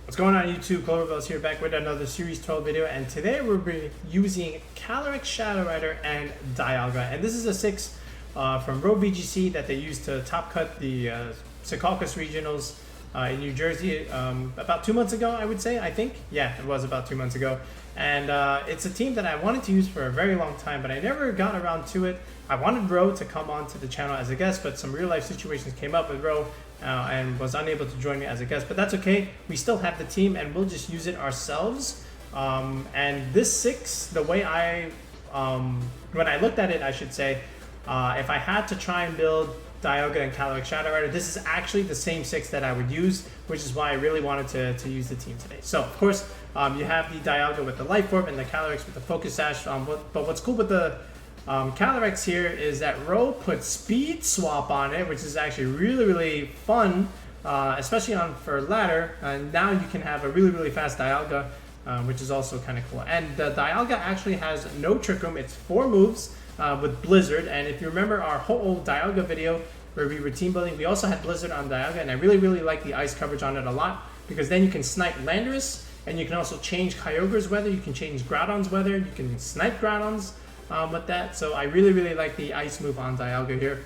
What's going on YouTube? Cloverville's here back with another Series 12 video, and today we'll be using Calyrex Shadow Rider and Dialga. And this is a 6 from RhoVGC that they used to top cut the Secaucus regionals in New Jersey about 2 months ago, I would say, I think. Yeah, it was about 2 months ago. And it's a team that I wanted to use for a very long time, but I never got around to it. I wanted Ro to come onto the channel as a guest, but some real life situations came up with Ro and was unable to join me as a guest. But that's okay. We still have the team, and we'll just use it ourselves. And this 6, the way when I looked at it, I should say, if I had to try and build Dialga and Calyrex Shadow Rider, this is actually the same 6 that I would use, which is why I really wanted to use the team today. So, of course, you have the Dialga with the Life Orb and the Calyrex with the Focus Sash. But what's cool with the Calyrex here is that Ro put Speed Swap on it, which is actually really fun, especially for ladder. And now you can have a really fast Dialga, which is also kind of cool. And the Dialga actually has no Trick Room. It's 4 moves with Blizzard. And if you remember our whole old Dialga video where we were team building, we also had Blizzard on Dialga, and I really like the ice coverage on it a lot, because then you can snipe Landorus, and you can also change Kyogre's weather, you can change Groudon's weather, you can snipe Groudon's with that. So I really like the ice move on Dialga here.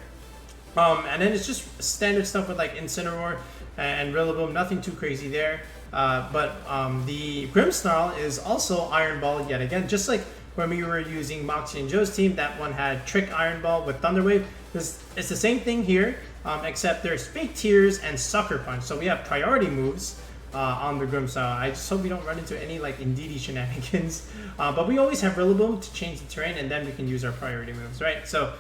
And then it's just standard stuff with like Incineroar and Rillaboom, nothing too crazy there. But the Grimmsnarl is also Iron Ball yet again, just like when we were using Moxie and Joe's team. That one had Trick Iron Ball with Thunder Wave. It's the same thing here, except there's Fake Tears and Sucker Punch. So we have priority moves on the Grimmsnarl. I just hope we don't run into any like Indeedee shenanigans. But we always have Rillaboom to change the terrain, and then we can use our priority moves, right? So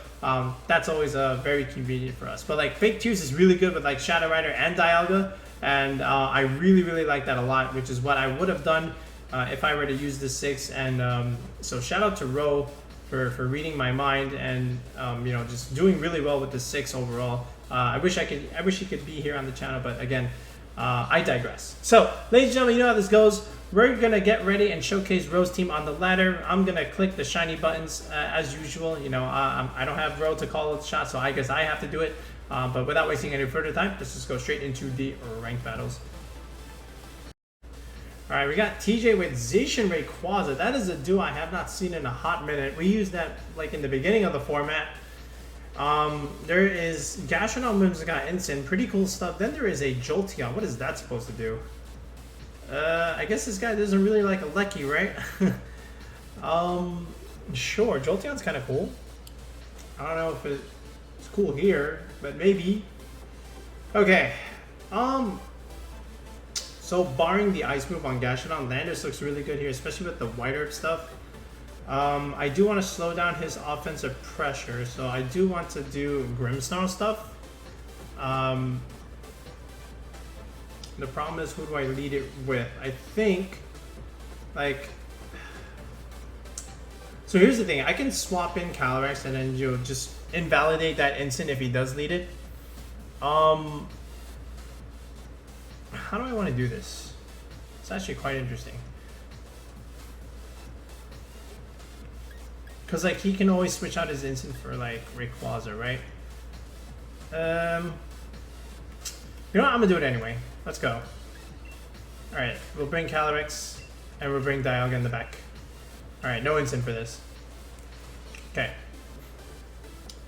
that's always very convenient for us. But like Fake Tears is really good with like Shadow Rider and Dialga, and I really like that a lot, which is what I would have done if I were to use this 6. And so shout out to Ro for reading my mind and you know, just doing really well with the 6 overall. I wish he could be here on the channel, but again, I digress. So, ladies and gentlemen, you know how this goes. We're gonna get ready and showcase Ro's team on the ladder. I'm gonna click the shiny buttons as usual. You know, I don't have Ro to call the shot, so I guess I have to do it. But without wasting any further time, let's just go straight into the ranked battles. Alright, we got TJ with Zacian Rayquaza. That is a duo I have not seen in a hot minute. We used that like in the beginning of the format. There is Gastrodon, Whimsicott, Incin, pretty cool stuff. Then there is a Jolteon. What is that supposed to do? I guess this guy doesn't really like a Lecky, right? Sure, Jolteon's kind of cool. I don't know if it's cool here, but maybe. Okay, so barring the ice move on Gastrodon, Landorus looks really good here, especially with the White Herb stuff. I do want to slow down his offensive pressure, so I do want to do Grimmsnarl stuff. The problem is, who do I lead it with? I think, like, so here's the thing. I can swap in Calyrex and then you'll just invalidate that instant if he does lead it. How do I want to do this? It's actually quite interesting. Because like he can always switch out his instant for like Rayquaza, right? You know what? I'm gonna do it anyway. Let's go. Alright, we'll bring Calyrex and we'll bring Dialga in the back. Alright, no instant for this. Okay.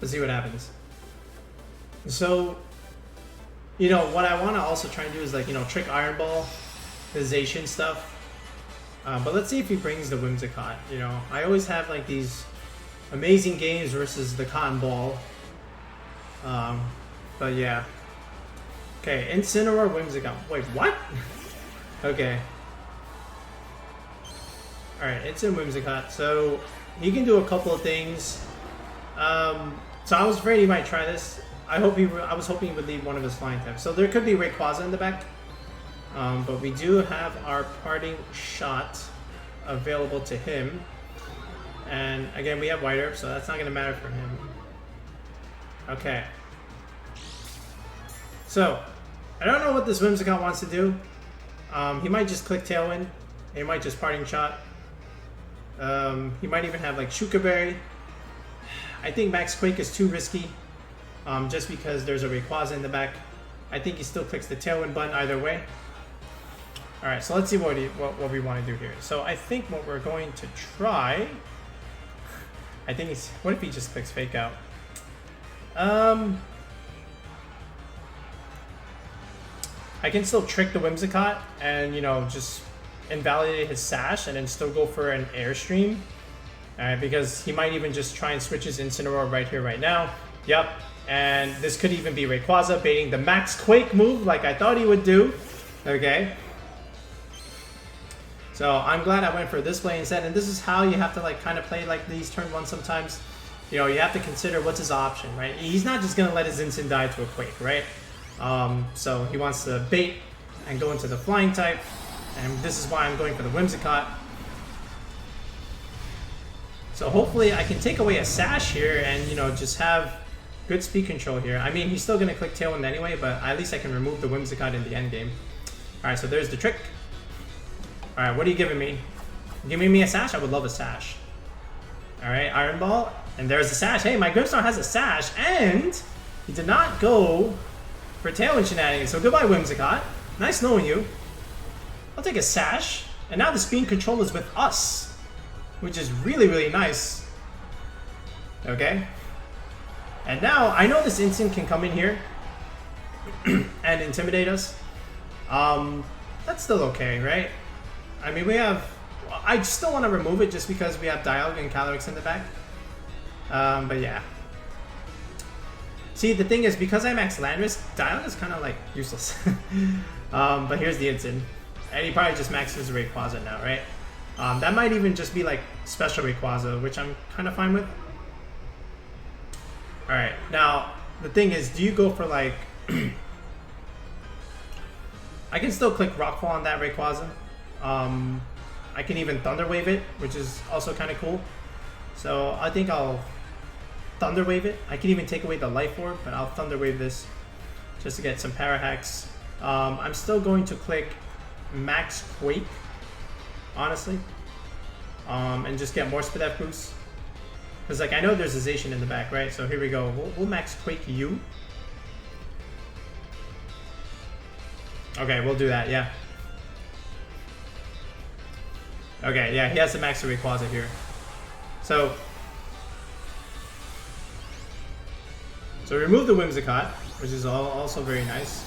Let's see what happens. So, you know, what I want to also try and do is like, you know, trick Iron Ball, the Zacian stuff. But let's see if he brings the Whimsicott. You know, I always have like these amazing games versus the Cotton Ball. But yeah. Okay, Incineroar, Whimsicott. Wait, what? Okay. Alright, it's in Whimsicott. So he can do a couple of things. So I was afraid he might try this. I was hoping he would leave one of his flying types. So there could be Rayquaza in the back. But we do have our parting shot available to him. And again, we have White Herb, so that's not going to matter for him. Okay. So, I don't know what this Whimsicott wants to do. He might just click Tailwind. He might just parting shot. He might even have like Shuka Berry. I think Max Quake is too risky. Just because there's a Rayquaza in the back. I think he still clicks the Tailwind button either way. All right, so let's see what we want to do here. So I think what we're going to try, I think it's, what if he just clicks Fake Out? I can still trick the Whimsicott and, you know, just invalidate his Sash and then still go for an Airstream. Because he might even just try and switch his Incineroar right here, right now. Yep, and this could even be Rayquaza baiting the Max Quake move like I thought he would do. Okay. So I'm glad I went for this play instead, and this is how you have to like kind of play like these turn one sometimes. You know, you have to consider what's his option, right? He's not just gonna let his Incin die to a Quake, right? So he wants to bait and go into the Flying type, and this is why I'm going for the Whimsicott. So hopefully I can take away a Sash here and, you know, just have good speed control here. I mean, he's still gonna click Tailwind anyway, but at least I can remove the Whimsicott in the end game. All right, so there's the trick. All right, what are you giving me? Giving me a Sash? I would love a Sash. All right, Iron Ball, and there's the Sash. Hey, my Grimmsnarl has a Sash, and he did not go for Tailwind shenanigans. So goodbye, Whimsicott. Nice knowing you. I'll take a Sash, and now the speed control is with us, which is really, really nice. Okay. And now I know this Incin can come in here and intimidate us. That's still okay, right? I mean, we have... I still want to remove it just because we have Dialga and Calyrex in the back. But yeah. See, the thing is, because I max Landorus, Dialga is kind of like useless. But here's the Incin. And he probably just maxes Rayquaza now, right? That might even just be like special Rayquaza, which I'm kind of fine with. Alright, now, the thing is, do you go for like... I can still click Rockfall on that Rayquaza. I can even Thunder Wave it, which is also kind of cool. So I think I'll Thunder Wave it. I can even take away the Life Orb, but I'll Thunder Wave this just to get some Para Hacks. I'm still going to click Max Quake, honestly, and just get more Spadef boost. Because like I know there's a Zacian in the back, right? So here we go. We'll Max Quake you. Okay, we'll do that, yeah. Okay, yeah, he has to max the Rayquaza here. So remove the Whimsicott, which is also very nice.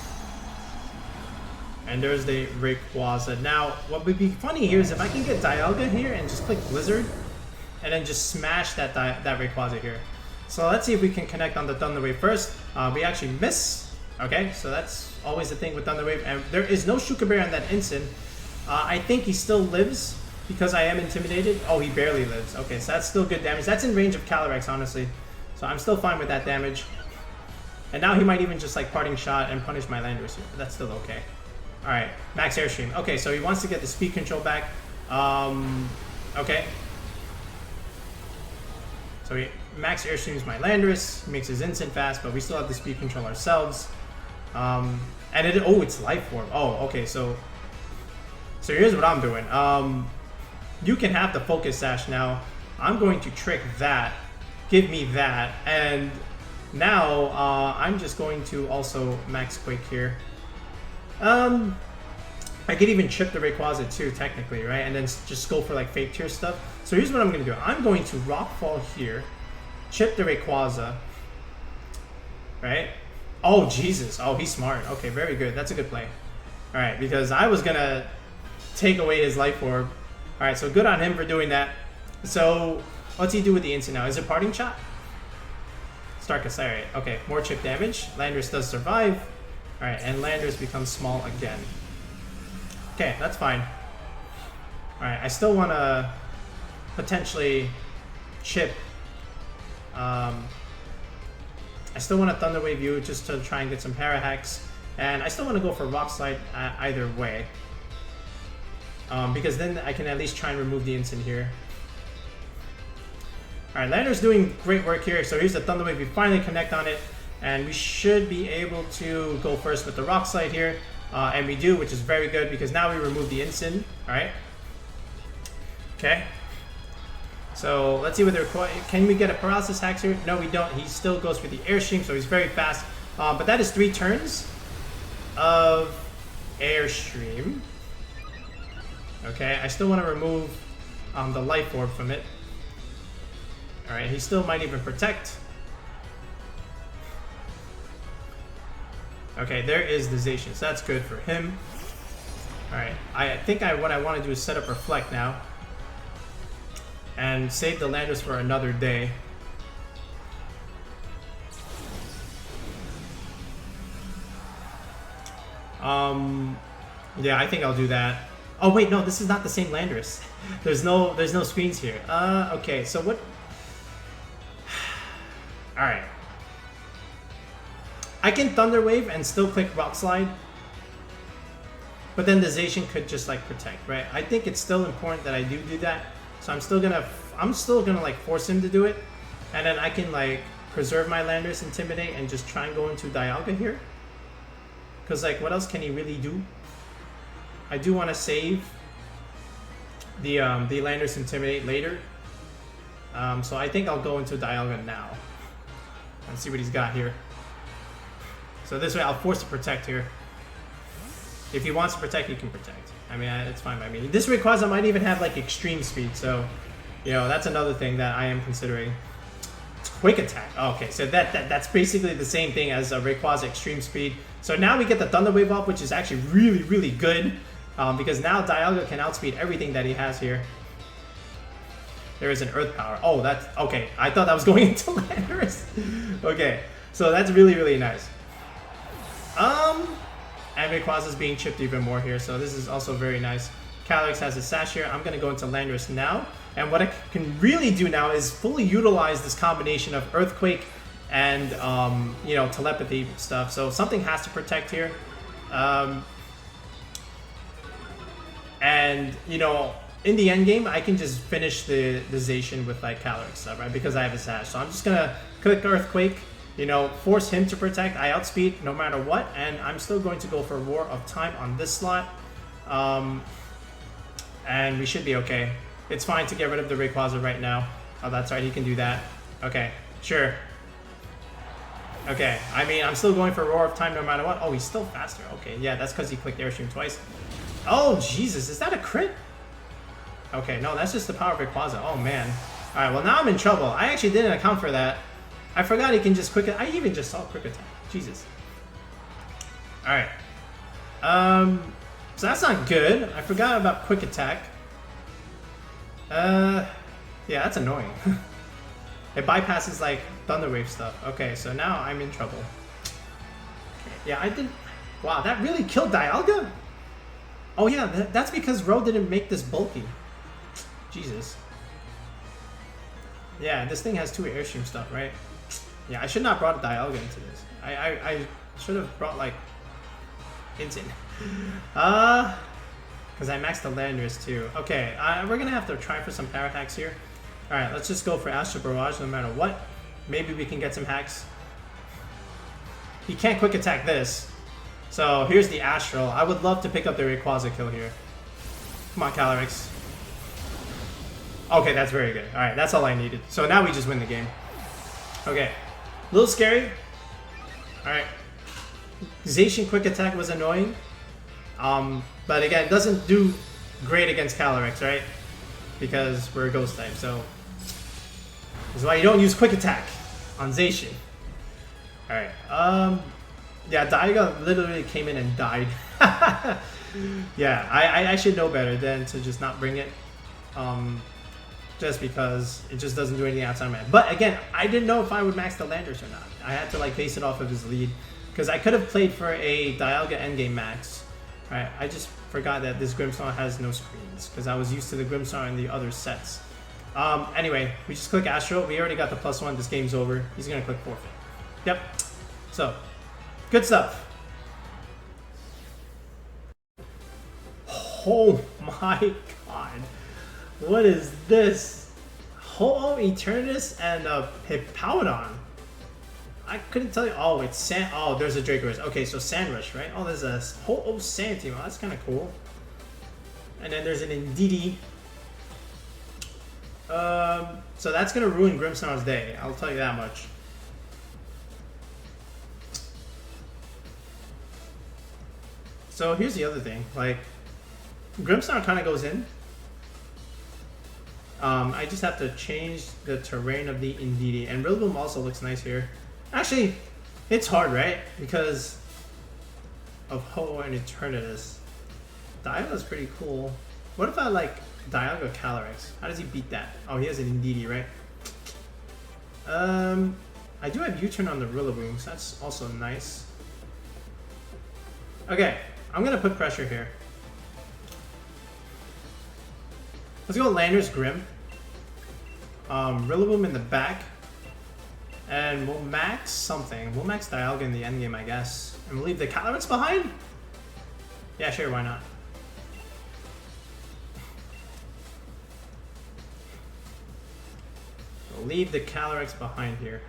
And there's the Rayquaza. Now, what would be funny here is if I can get Dialga here and just click Blizzard, and then just smash that Rayquaza here. So let's see if we can connect on the Thunder Wave first. We actually miss. Okay, so that's always the thing with Thunder Wave. And there is no Shuka Bear on that Incin. I think he still lives because I am intimidated. Oh, he barely lives. Okay, so that's still good damage. That's in range of Calyrex, honestly. So I'm still fine with that damage. And now he might even just like Parting Shot and punish my Landorus here, but that's still okay. Alright, Max Airstream. Okay, so he wants to get the speed control back. Okay. So he Max Airstreams my Landorus, he makes his Incin fast, but we still have the speed control ourselves. And it's Life Orb. Oh, okay, so here's what I'm doing. You can have the Focus Sash now. I'm going to trick that. Give me that. And now I'm just going to also Max Quake here. I could even chip the Rayquaza too, technically, right? And then just go for like Fake Tear stuff. So here's what I'm going to do. I'm going to Rockfall here, chip the Rayquaza, right? Oh, Jesus. Oh, he's smart. Okay, very good. That's a good play. All right, because I was going to take away his Life Orb. All right, so good on him for doing that. So what's he do with the Incin now? Is it Parting Shot? Starkus, all right. Okay, more chip damage. Landorus does survive. All right, and Landorus becomes small again. Okay, that's fine. All right, I still want to potentially chip. I still want to Thunder Wave you just to try and get some Para Hacks. And I still want to go for Rock Slide either way. Because then I can at least try and remove the Incin here. Alright, Landorus doing great work here. So here's the Thunder Wave. We finally connect on it. And we should be able to go first with the Rock Slide here. And we do, which is very good because now we remove the Incin. Alright. Okay. So let's see what they're... Can we get a Paralysis Hacks here? No, we don't. He still goes for the Airstream, so he's very fast. But that is 3 turns of Airstream. Okay, I still want to remove the Life Orb from it. Alright, he still might even protect. Okay, there is the Zacian, so that's good for him. Alright, I think what I want to do is set up Reflect now. And save the Landorus for another day. Yeah, I think I'll do that. Oh wait, no, this is not the same Landorus. There's no screens here. Okay, so what? Alright. I can Thunder Wave and still click Rock Slide. But then the Zacian could just like protect, right? I think it's still important that I do that. So I'm still gonna like force him to do it. And then I can like preserve my Landorus, Intimidate, and just try and go into Dialga here. Because like what else can he really do? I do want to save the Landorus Intimidate later. So I think I'll go into Dialga now. And see what he's got here. So this way I'll force to protect here. If he wants to protect, he can protect. I mean, it's fine by me. This Rayquaza might even have like extreme speed, so you know that's another thing that I am considering. It's Quick Attack. Oh, okay, so that's basically the same thing as a Rayquaza extreme speed. So now we get the Thunder Wave up, which is actually really, really good because now Dialga can outspeed everything that he has here. There is an Earth Power. Oh, that's okay. I thought that was going into Landorus. Okay, so that's really, really nice. And Rayquaza's being chipped even more here, so this is also very nice. Calyrex has a Sash here. I'm going to go into Landorus now. And what I can really do now is fully utilize this combination of Earthquake and, you know, Telepathy stuff. So something has to protect here. And, you know, in the end game, I can just finish the Zacian with, like, Calyrex stuff, right? Because I have a Sash. So I'm just going to click Earthquake. You know, force him to protect. I outspeed no matter what, and I'm still going to go for Roar of Time on this slot. And we should be okay. It's fine to get rid of the Rayquaza right now. Oh, that's right, he can do that. Okay, sure. Okay, I mean, I'm still going for Roar of Time no matter what. Oh, he's still faster. Okay, yeah, that's because he clicked Airstream twice. Oh, Jesus, is that a crit? Okay, no, that's just the power of Rayquaza. Oh, man. All right, well, now I'm in trouble. I actually didn't account for that. I forgot he can just quick attack. I even just saw quick attack. Jesus. Alright. So that's not good. I forgot about quick attack. Yeah, that's annoying. It bypasses like Thunder Wave stuff. Okay, so now I'm in trouble. Okay, yeah, I did. Wow, that really killed Dialga? Oh yeah, that's because Ro didn't make this bulky. Jesus. Yeah, this thing has 2 Airstream stuff, right? Yeah, I should not have brought Dialga into this. I should have brought, like, Incin. Because I maxed the Landorus, too. Okay, we're going to have to try for some power hacks here. Alright, let's just go for Astral Barrage no matter what. Maybe we can get some hacks. He can't quick attack this. So, here's the Astral. I would love to pick up the Rayquaza kill here. Come on, Calyrex. Okay, that's very good. Alright, that's all I needed. So now we just win the game. Okay. A little scary. Alright. Zacian quick attack was annoying. But again, it doesn't do great against Calyrex, right? Because we're a ghost type, so this is why you don't use quick attack on Zacian. Alright. Yeah, Dialga literally came in and died. Yeah, I should know better than to just not bring it. Just because it just doesn't do anything outside of my head. But again, I didn't know if I would max the Landorus or not. I had to like base it off of his lead. Because I could have played for a Dialga endgame max. Right? I just forgot that this Grimmsnarl has no screens. Because I was used to the Grimmsnarl in the other sets. Anyway, we just click Astro. We already got the +1. This game's over. He's going to click forfeit. Yep. So, good stuff. Oh my god. What is this? Ho-Oh, Eternatus, and a Hippowdon. I couldn't tell you. Oh, it's Sand. Oh, there's a Dracovish. Okay, so Sand Rush, right? Oh, there's a Ho-Oh Sand Team. Oh, that's kind of cool. And then there's an Indeedee. So that's gonna ruin Grimmsnarl's day. I'll tell you that much. So here's the other thing. Like, Grimmsnarl kind of goes in. I just have to change the terrain of the Indeedee, and Rillaboom also looks nice here. Actually, it's hard, right? Because of Ho-Oh and Eternatus. Dialga's pretty cool. What if I like Dialga Calyrex? How does he beat that? Oh, he has an Indeedee, right? I do have U-turn on the Rillaboom, so that's also nice. Okay, I'm gonna put pressure here. Let's go Landorus Grimm. Rillaboom in the back. And we'll max something. We'll max Dialga in the endgame, I guess. And we'll leave the Calyrex behind? Yeah, sure, why not? We'll leave the Calyrex behind here.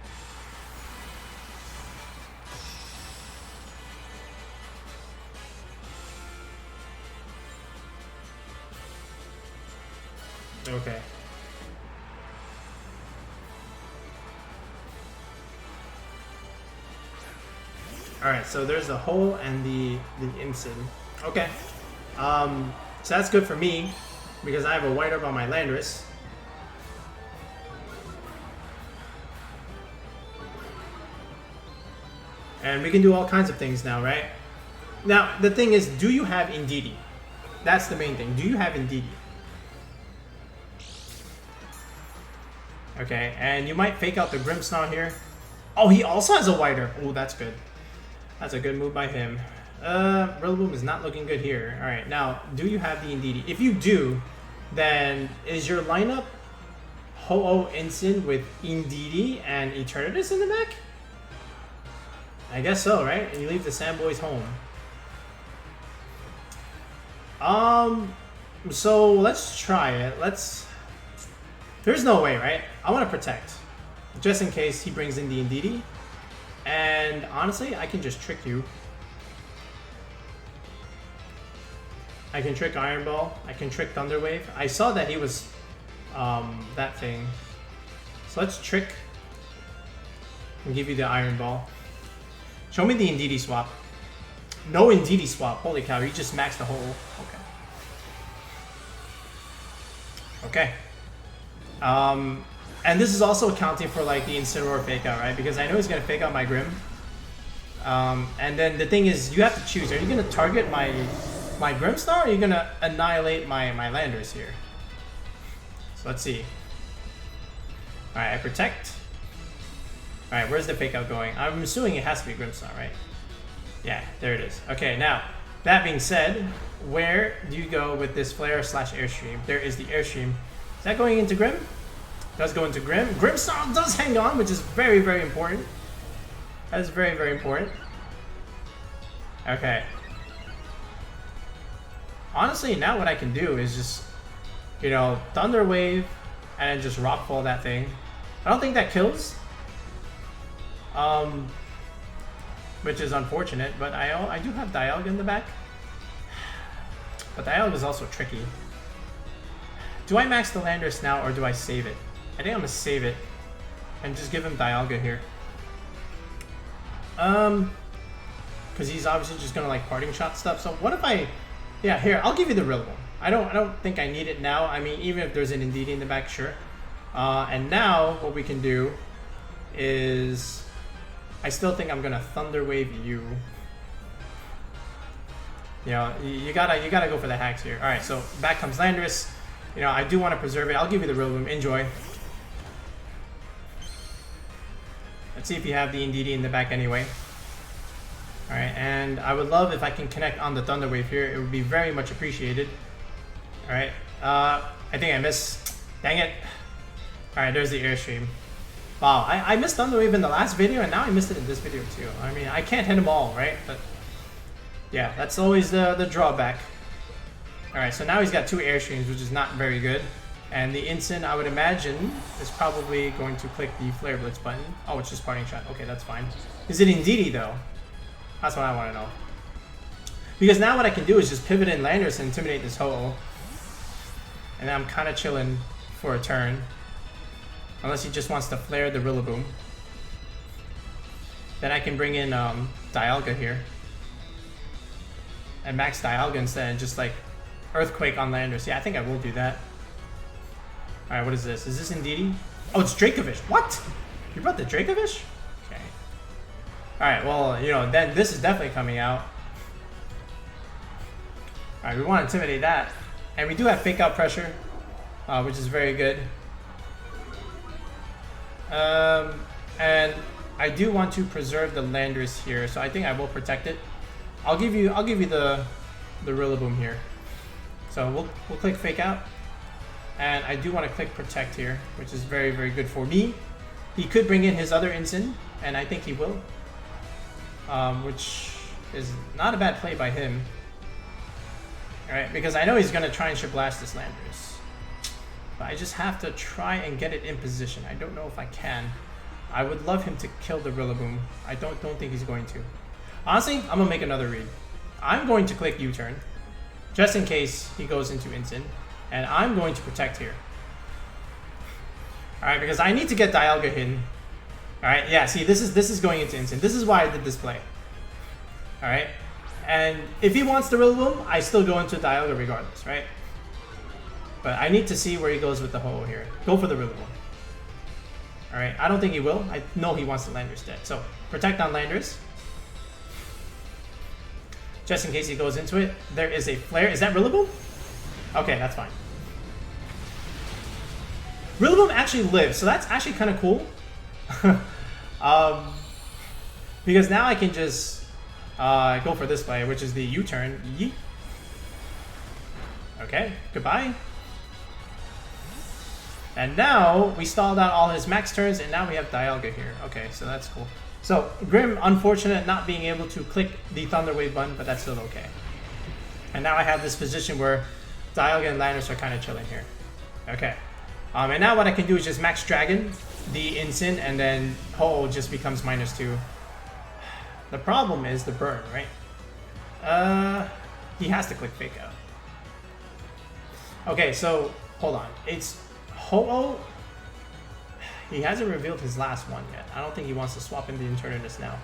Okay. Alright, so there's the hole and the Incin. Okay. So that's good for me because I have a White Herb on my Landorus. And we can do all kinds of things now, right? Now, the thing is, do you have Indeedee? That's the main thing. Do you have Indeedee? Okay, and you might fake out the Grimmsnarl here. Oh, he also has a White Herb. Oh, that's good. That's a good move by him. Rillaboom is not looking good here. Alright, now, do you have the Indeedee? If you do, then is your lineup Ho-Oh Incin with Indeedee and Eternatus in the back? I guess so, right? And you leave the Sandboys home. So let's try it. There's no way, right? I want to protect. Just in case he brings in the Indeedee. And honestly, I can just trick you. I can trick Iron Ball. I can trick Thunder Wave. I saw that he was that thing. So let's trick and give you the Iron Ball. Show me the Indeedee swap. No Indeedee swap. Holy cow, you just maxed the hole. Okay. Okay. And this is also accounting for like the Incineroar fake out, right? Because I know he's gonna fake out my Grimm. And then the thing is, you have to choose. Are you gonna target my Grimmsnarl, or are you gonna annihilate my Landorus here? So let's see. Alright, I protect. Alright, where's the fake out going? I'm assuming it has to be Grimmsnarl, right? Yeah, there it is. Okay, now, that being said, where do you go with this Flare / Airstream? There is the Airstream. Is that going into Grimm? It does go into Grimm. Grimmsnarl does hang on, which is very, very important. That is very, very important. Okay. Honestly, now what I can do is just, you know, Thunder Wave and just Rockfall that thing. I don't think that kills. Which is unfortunate, but I do have Dialga in the back. But Dialga is also tricky. Do I max the Landorus now, or do I save it? I think I'm gonna save it and just give him Dialga here. Because he's obviously just gonna like parting shot stuff. So what if I, yeah, here, I'll give you the Rillaboom. I don't think I need it now. I mean, even if there's an Indeedee in the back, sure. And now what we can do is, I still think I'm gonna Thunder Wave you. You know, you gotta go for the hacks here. All right, so back comes Landorus. You know, I do want to preserve it. I'll give you the Rillaboom. Enjoy. Let's see if you have the Indeedee in the back anyway. Alright, and I would love if I can connect on the Thunder Wave here. It would be very much appreciated. Alright, I think I missed. Dang it. Alright, there's the Airstream. Wow, I missed Thunder Wave in the last video, and now I missed it in this video too. I mean, I can't hit them all, right? But yeah, that's always the drawback. Alright, so now he's got 2 Airstreams, which is not very good. And the Incin, I would imagine, is probably going to click the Flare Blitz button. Oh, it's just Parting Shot. Okay, that's fine. Is it Indeedee, though? That's what I want to know. Because now what I can do is just pivot in Landorus and intimidate this Ho-Oh. And I'm kind of chilling for a turn. Unless he just wants to flare the Rillaboom. Then I can bring in Dialga here. And max Dialga instead and just like Earthquake on Landorus. Yeah, I think I will do that. Alright, what is this? Is this Indeedee? Oh, it's Dracovish. What? You brought the Dracovish? Okay. Alright, well, you know, then this is definitely coming out. Alright, we want to intimidate that. And we do have Fake Out Pressure, which is very good. And I do want to preserve the Landorus here, so I think I will protect it. I'll give you the Rillaboom here. So we'll click Fake Out. And I do want to click Protect here, which is very, very good for me. He could bring in his other Incin, and I think he will. Which is not a bad play by him. Alright, because I know he's going to try and Blast this Landorus. But I just have to try and get it in position. I don't know if I can. I would love him to kill the Rillaboom. I don't think he's going to. Honestly, I'm going to make another read. I'm going to click U-turn, just in case he goes into Incin. And I'm going to protect here. Alright, because I need to get Dialga hidden. Alright, yeah, see, this is going into Incin. This is why I did this play. Alright? And if he wants the Rillaboom, I still go into Dialga regardless, right? But I need to see where he goes with the Ho-Oh here. Go for the Rillaboom. Alright, I don't think he will. I know he wants the Landorus dead. So, protect on Landorus. Just in case he goes into it. There is a Flare. Is that Rillaboom? Okay, that's fine. Rillaboom actually lives, so that's actually kind of cool. Because now I can just go for this play, which is the U-turn. Yeet. Okay, goodbye. And now we stalled out all his max turns, and now we have Dialga here. Okay, so that's cool. So Grim, unfortunate not being able to click the Thunder Wave button, but that's still okay. And now I have this position where Dialga and Landorus are kind of chilling here. Okay. And now what I can do is just Max Dragon, the Incin, and then Ho-Oh just becomes -2. The problem is the burn, right? He has to click Fake Out. Okay, so hold on. It's Ho-Oh. He hasn't revealed his last one yet. I don't think he wants to swap in the Eternatus now.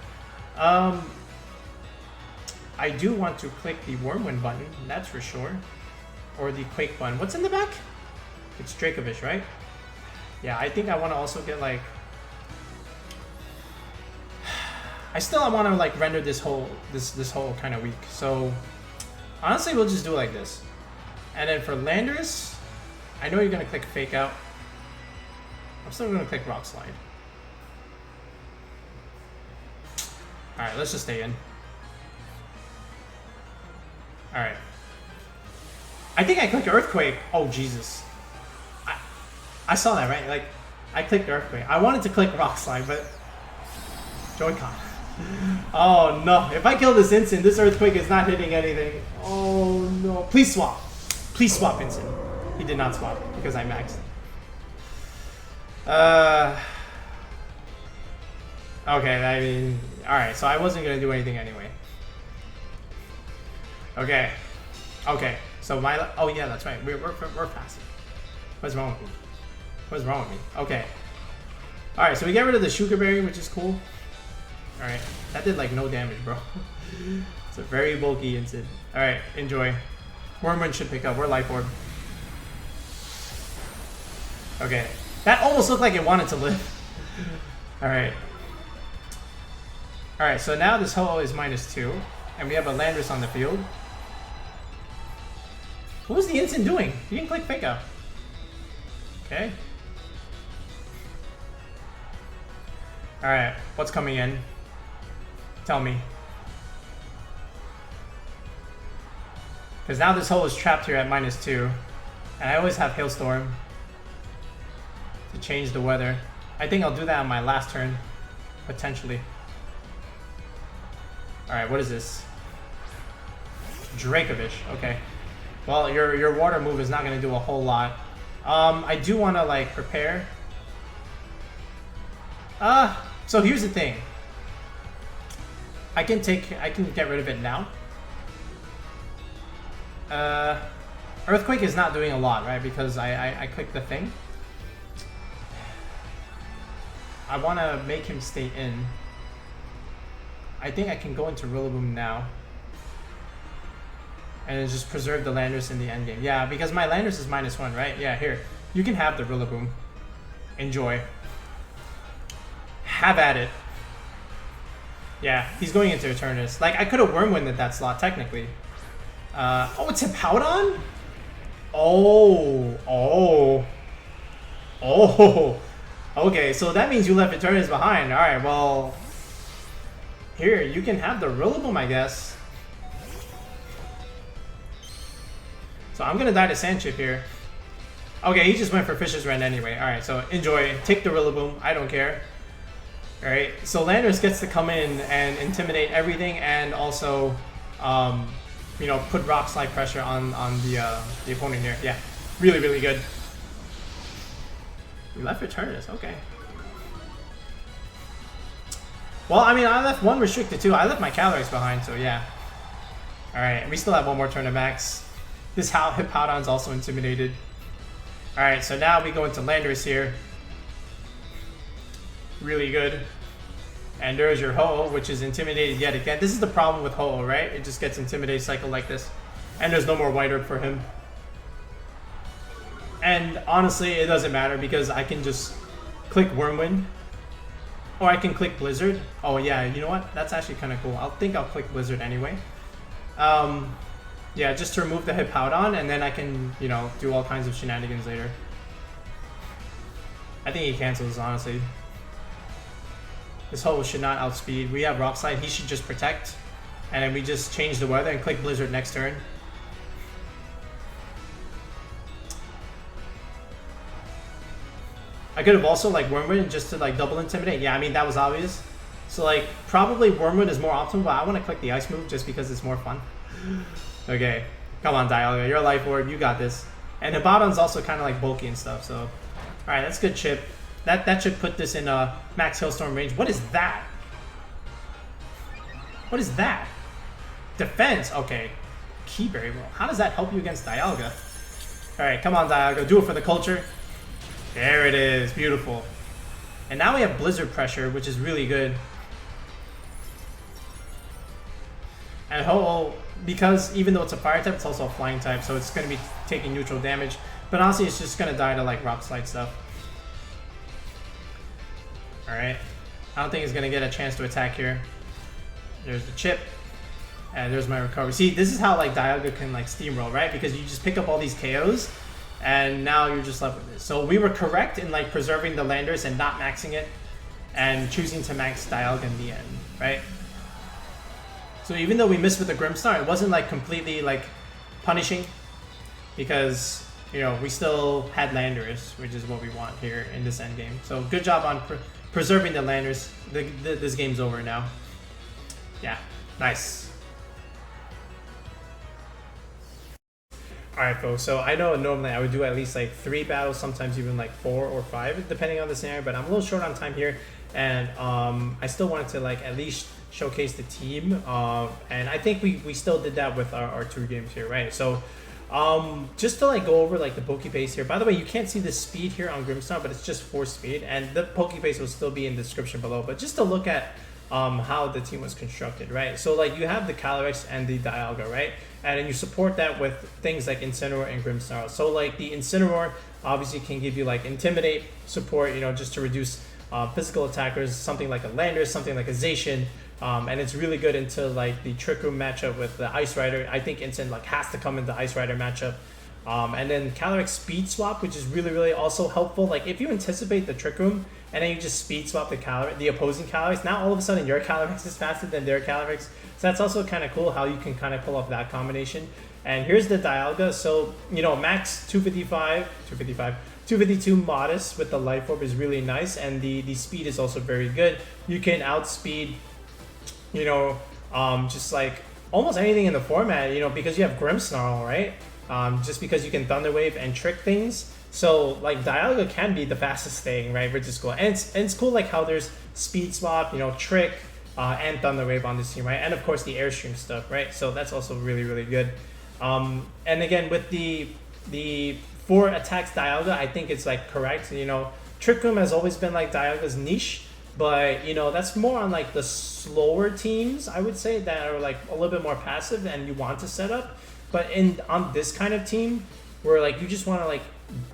I do want to click the Wormwind button, that's for sure. Or the Quake button. What's in the back? It's Dracovish, right? Yeah, I think I want to also get like... I want to like render this whole kind of weak. So honestly, we'll just do it like this. And then for Landorus, I know you're going to click Fake Out. I'm still going to click Rock Slide. Alright, let's just stay in. Alright. I think I clicked Earthquake. Oh, Jesus. I saw that, right? Like, I clicked Earthquake. I wanted to click Rock Slide, but... Joy-Con. Oh, no. If I kill this Incin, this Earthquake is not hitting anything. Oh, no. Please swap. Please swap Incin. He did not swap because I maxed. Okay, I mean... Alright, so I wasn't going to do anything anyway. Okay. Okay. So my... Oh, yeah, that's right. We're passive. What's wrong with me? What's wrong with me? Okay. Alright, so we get rid of the Sugar Berry, which is cool. Alright. That did, like, no damage, bro. It's a very bulky Incin. Alright, enjoy. Wormwind should pick up. We're Life Orb. Okay. That almost looked like it wanted to live. Alright. Alright, so now this Ho-Oh is -2. And we have a Landorus on the field. What was the Incin doing? He didn't click Fake Out. Okay. Alright, what's coming in? Tell me. Because now this Ho-Oh is trapped here at -2. And I always have Hailstorm to change the weather. I think I'll do that on my last turn. Potentially. Alright, what is this? Dracovish, okay. Well, your water move is not going to do a whole lot. I do want to, like, prepare. So here's the thing. I can get rid of it now. Earthquake is not doing a lot, right? Because I clicked the thing. I want to make him stay in. I think I can go into Rillaboom now. and then just preserve the Landorus in the end game. Yeah, because my Landorus is -1, right? Yeah, here. You can have the Rillaboom. Enjoy. Have at it. Yeah, he's going into Eternatus. Like, I could have Wormwinded that slot, technically. Oh, it's Hippowdon? Oh. Okay, so that means you left Eternatus behind. Alright, well... Here, you can have the Rillaboom, I guess. So I'm gonna die to Sandchip here. Okay, he just went for Fish's Rend anyway. Alright, so enjoy. Take the Rillaboom. I don't care. Alright, so Landorus gets to come in and intimidate everything and also, you know, put Rock Slide pressure on the opponent here. Yeah, really, really good. You left Eternatus, okay. Well, I mean, I left one restricted too. I left my Calyrex behind, so yeah. Alright, we still have one more turn to max. This Hippowdon's also intimidated. Alright, so now we go into Landorus here. Really good. And there's your Ho-Oh, which is intimidated yet again. This is the problem with Ho-Oh, right? It just gets intimidated cycle like this. And there's no more White Herb for him. And honestly, it doesn't matter because I can just click Wormwind. Or I can click Blizzard. Oh yeah, you know what? That's actually kind of cool. I think I'll click Blizzard anyway. Yeah, just to remove the Hippowdon, and then I can, you know, do all kinds of shenanigans later. I think he cancels, honestly. This Ho should not outspeed. We have Rock Slide. He should just protect. And then we just change the weather and click Blizzard next turn. I could have also like Wormwood just to like double intimidate. Yeah, I mean that was obvious. So like probably Wormwood is more optimal, but I want to click the ice move just because it's more fun. Okay, come on Dialga, you're a life orb, you got this. And Hippowdon's also kind of like bulky and stuff. So, all right, that's good chip. That should put this in max Hailstorm range. What is that? What is that? Defense. Okay, Keyberry. Well, how does that help you against Dialga? All right, come on Dialga, do it for the culture. There it is, beautiful. And now we have Blizzard pressure, which is really good. And Ho-Oh, because even though it's a fire type, it's also a flying type, so it's going to be taking neutral damage. But honestly, it's just going to die to like Rock Slide stuff. Alright. I don't think it's going to get a chance to attack here. There's the chip. And there's my recovery. See, this is how like Dialga can like steamroll, right? Because you just pick up all these KOs. And now you're just left with this. So we were correct in like preserving the Landorus and not maxing it. And choosing to max Dialga in the end, right? So even though we missed with the Grimmsnarl, it wasn't like completely like punishing. Because, you know, we still had Landorus, which is what we want here in this end game. So good job on preserving the Landorus. This game's over now. Yeah, nice. Alright folks, so I know normally I would do at least like 3 battles, sometimes even like 4 or 5, depending on the scenario, but I'm a little short on time here, and I still wanted to like at least showcase the team, and I think we still did that with our 2 games here, right? So just to like go over like the Pokepaste here. By the way, you can't see the speed here on Grimmsnarl, but it's just 4 speed, and the Pokepaste will still be in the description below, but just to look at how the team was constructed, right? So like you have the Calyrex and the Dialga, right? And then you support that with things like Incineroar and Grimmsnarl. So like the Incineroar obviously can give you like Intimidate support, you know, just to reduce physical attackers, something like a Landorus, something like a Zacian. And it's really good into like the Trick Room matchup with the Ice Rider. I think Incin like has to come into Ice Rider matchup. And then Calyrex Speed Swap, which is really, really also helpful. Like if you anticipate the Trick Room and then you just Speed Swap the opposing Calyrex, now all of a sudden your Calyrex is faster than their Calyrex. So that's also kind of cool how you can kind of pull off that combination. And here's the Dialga. So, you know, max 252 modest with the Life Orb is really nice. And the speed is also very good. You can outspeed, you know, just like almost anything in the format, you know, because you have Grimmsnarl, right? Just because you can Thunder Wave and trick things. So like Dialga can be the fastest thing, right? Which is cool. And it's cool like how there's Speed Swap, you know, trick, and Thunder Wave on this team, right? And of course the Airstream stuff, right? So that's also really, really good. And again, with the 4 attacks Dialga, I think it's like correct. You know, Trick Room has always been like Dialga's niche, but you know, that's more on like the slower teams, I would say, that are like a little bit more passive and you want to set up. But on this kind of team, where like you just want to like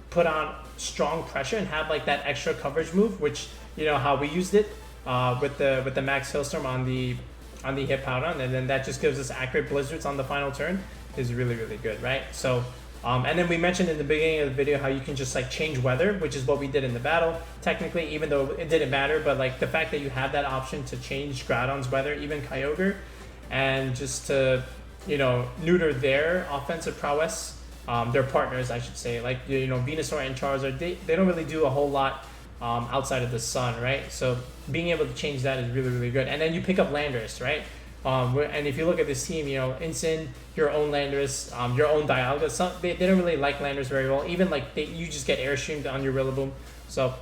put on strong pressure and have like that extra coverage move, which you know how we used it with the Max Hailstorm on the Hippowdon, and then that just gives us accurate blizzards on the final turn, is really good, right? So and then we mentioned in the beginning of the video how you can just like change weather, which is what we did in the battle technically, even though it didn't matter, but like the fact that you have that option to change Groudon's weather, even Kyogre, and just to, you know, neuter their offensive prowess, their partners I should say, like, you know, Venusaur and Charizard, they don't really do a whole lot outside of the sun, right? So being able to change that is really good. And then you pick up Landorus, right? And if you look at this team, you know, Incin, your own Landorus, your own Dialga, they don't really like Landorus very well. Even like you just get airstreamed on your Rillaboom. So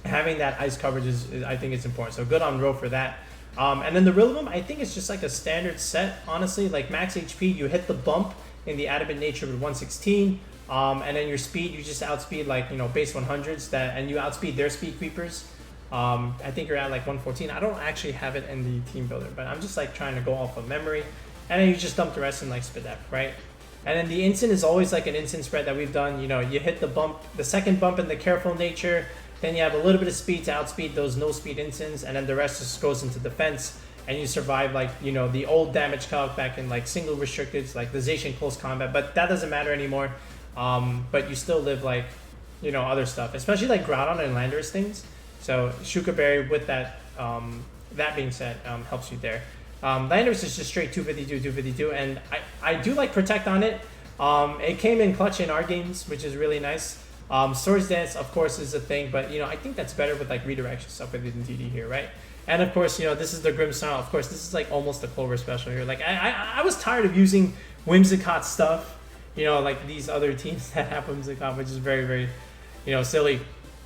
having that ice coverage is I think it's important. So good on Ro for that. And then the Rillaboom, I think it's just like a standard set, honestly. Like max HP, you hit the bump in the Adamant Nature with 116. And then your speed, you just outspeed like, you know, base 100s and you outspeed their speed creepers. I think you're at like 114. I don't actually have it in the team builder, but I'm just like trying to go off of memory. And then you just dump the rest in like Spidef, right? And then the Incin is always like an Incin spread that we've done. You know, you hit the bump, the second bump in the Careful Nature, then you have a little bit of speed to outspeed those no speed Incins, and then the rest just goes into defense, and you survive like, you know, the old damage calc back in like single restricted, like the Zacian close combat, but that doesn't matter anymore. But you still live like, you know, other stuff, especially like Groudon and Landorus things. So Shuka Berry with that, that being said, helps you there. Landorus is just straight 252, and I do like Protect on it. It came in clutch in our games, which is really nice. Swords Dance, of course, is a thing, but you know, I think that's better with like redirection stuff with Indeedee here, right? And of course, you know, this is the Grimmsnarl. Of course, this is like almost a Clover special here. Like I was tired of using Whimsicott stuff, you know, like these other teams that have Whimsicott, which is very, you know, silly.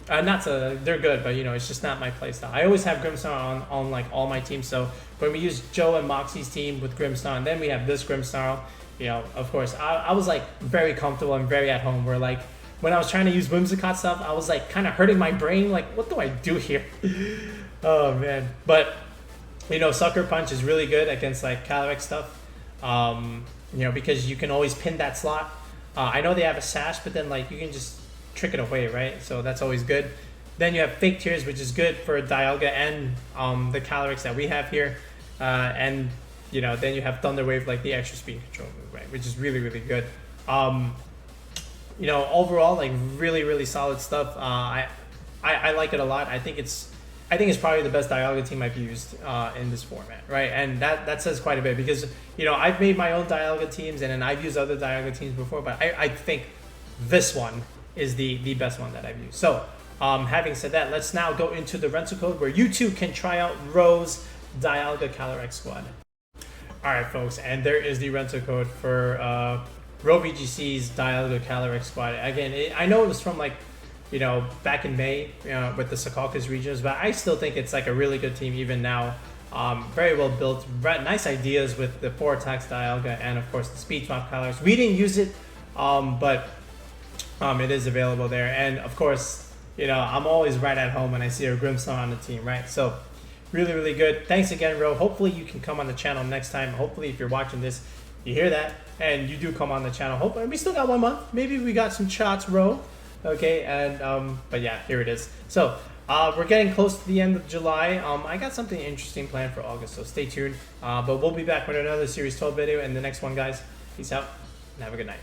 They're good, but you know, it's just not my playstyle. I always have Grimmsnarl on like all my teams. So when we use Joe and Moxie's team with Grimmsnarl, and then we have this Grimmsnarl, you know, of course, I was like very comfortable and very at home. Where like when I was trying to use Whimsicott stuff, I was like kind of hurting my brain. Like, what do I do here? Oh man, but you know, Sucker Punch is really good against like Calyrex stuff. You know, because you can always pin that slot. I know they have a sash, but then like you can just trick it away, right? So that's always good. Then you have Fake Tears, which is good for Dialga and the Calyrex that we have here. And you know, then you have Thunder Wave, like the extra speed control move, right? Which is really good. You know, overall, like really solid stuff. I like it a lot. I think it's probably the best Dialga team I've used in this format, right? And that says quite a bit, because you know, I've made my own Dialga teams and then I've used other Dialga teams before, but I think this one is the best one that I've used. So having said that, let's now go into the rental code where you too can try out Ro's Dialga Calyrex squad. All right, folks, and there is the rental code for RhoVGC's Dialga Calyrex squad. Again, I know it was from like, you know, back in May with the Secaucus regions, but I still think it's like a really good team even now. Very well built, nice ideas with the 4 attacks Dialga and of course the speed swap Calyrex. We didn't use it, but it is available there. And of course, you know, I'm always right at home when I see a Grimmsnarl on the team, right? So really good. Thanks again, Ro. Hopefully you can come on the channel next time. Hopefully if you're watching this, you hear that and you do come on the channel. Hopefully we still got 1 month. Maybe we got some shots, Ro. Okay, and but yeah, here it is. So we're getting close to the end of July. I got something interesting planned for August, so stay tuned. But we'll be back with another Series 12 video in the next one, guys. Peace out and have a good night.